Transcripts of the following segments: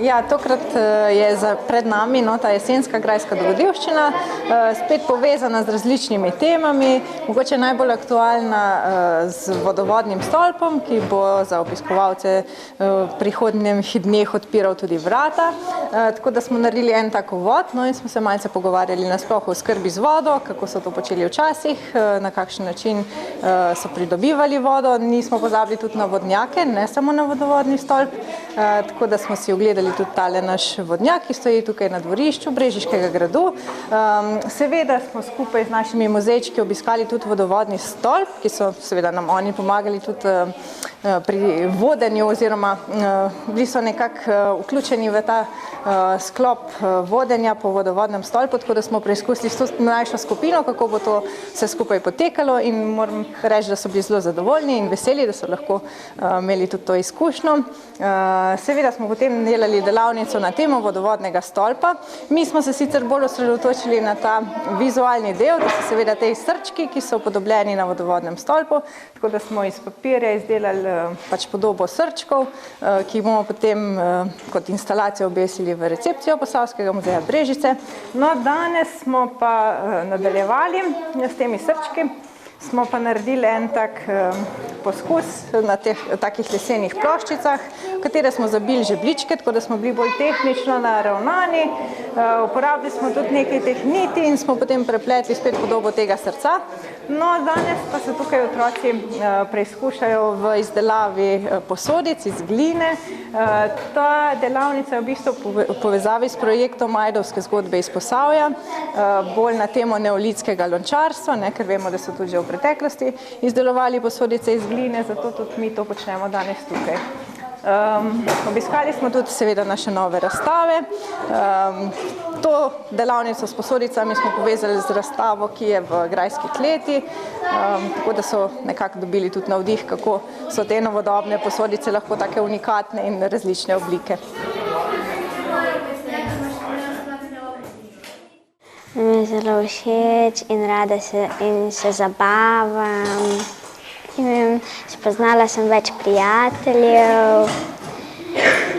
Ja, tokrat je pred nami ta jesenska grajska dogodivščina, spet povezana z različnimi temami, mogoče najbolj aktualna z vodovodnim stolpom, ki bo za obiskovalce v prihodnjih dneh odpiral tudi vrata. Tako da smo naredili en tak uvod, in smo se malce pogovarjali nasploh o skrbi z vodo, kako so to počeli včasih, na kakšen način so pridobivali vodo. Nismo pozabili tudi na vodnjake, ne samo na vodovodni stolp, tako da smo si ogledali tudi tale naš vodnjak, ki stoji tukaj na dvorišču Brežiškega gradu. Seveda smo skupaj z našimi muzejčki obiskali tudi vodovodni stolp, ki so seveda nam oni pomagali tudi pri vodenju oziroma bili so nekako vključeni v ta sklop vodenja po vodovodnem stolpu, tako da smo preizkusili s to mlajšo skupino, kako bo to vse skupaj potekalo in moram reči, da so bili zelo zadovoljni in veseli, da so lahko imeli tudi to izkušnjo. Seveda smo potem delali delavnico na temo vodovodnega stolpa. Mi smo se sicer bolj osredotočili na ta vizualni del, to so seveda te srčki, ki so upodobljeni na vodovodnem stolpu, tako da smo iz papirja izdelali podobo srčkov, ki bomo potem kot instalacijo obesili v recepcijo Posavskega muzeja Brežice. Danes smo pa nadaljevali s temi srčki. Smo pa naredili en tak poskus na teh takih lesenih ploščicah, v katere smo zabili žebljičke, tako da smo bili bolj tehnično naravnani. Uporabili smo tudi nekaj teh niti in smo potem prepletli spet podobo tega srca. Danes pa se tukaj otroci preizkušajo v izdelavi posodic iz gline. Ta delavnica je v bistvu v povezavi s projektom Ajdovske zgodbe iz Posavja, bolj na temo neolitskega lončarstva, ker vemo, da so tudi že v preteklosti izdelovali posodice iz gline, zato tudi mi to počnemo danes tukaj. Obiskali smo tudi seveda naše nove razstave. To delavnico s posodicami smo povezali z razstavo, ki je v grajski kleti, tako da so nekako dobili tudi navdih, kako so te novodobne posodice lahko take unikatne in različne oblike. Mi je zelo všeč in rada se zabavam. Spoznala sem več prijateljev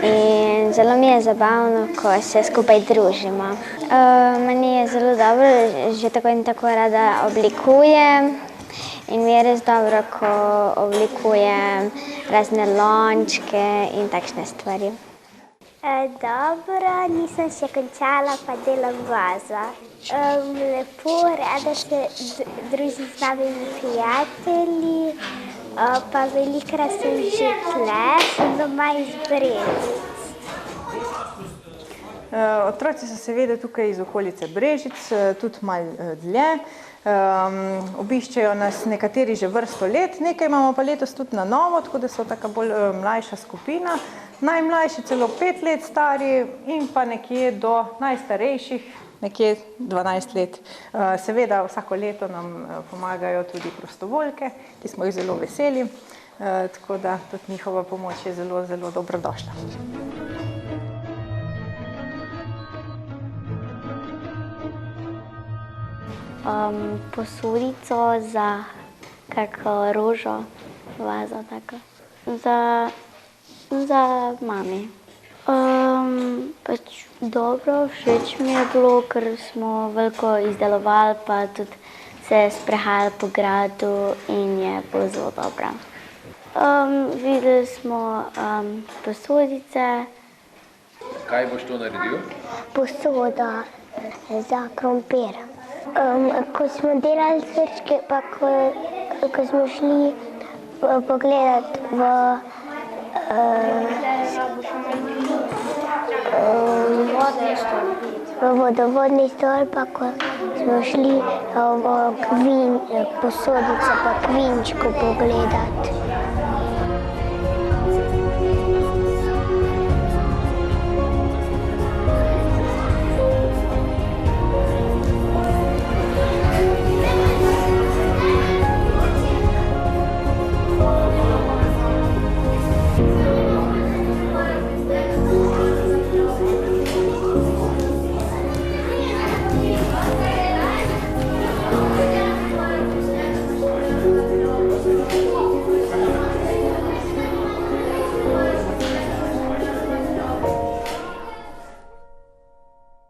in zelo mi je zabavno, ko se skupaj družimo. Meni je zelo dobro, že tako in tako rada oblikujem in mi je res dobro, ko oblikujem razne lončke in takšne stvari. Dobro, nisem še končala, pa delam vazo. Lepo, rada se družim z novimi prijatelji, pa velikokrat sem že tle, sem doma iz Brežic. Otroci so seveda tukaj iz okolice Brežic, tudi malo dlje. Obiščejo nas nekateri že vrsto let, nekaj imamo pa letos tudi na novo, tako da so taka bolj mlajša skupina. Najmlajši celo 5 let stari in pa nekje do najstarejših, nekje 12 let. Seveda vsako leto nam pomagajo tudi prostovoljke, ki smo jih zelo veseli, tako da tudi njihova pomoč je zelo, zelo dobrodošla. Posodico za kako rožo, vazo tako. Za mami. Dobro, všeč mi je bilo, ker smo veliko izdelovali, pa tudi se sprehajali po gradu in je bilo zelo dobro. Videli smo posodice. Kaj boš to naredil? Posoda za krompir. Ko smo delali srčke, pa ko smo šli pogledati v vodovodni stolp, pa ko smo šli v posodice pa kvinčko pogledati.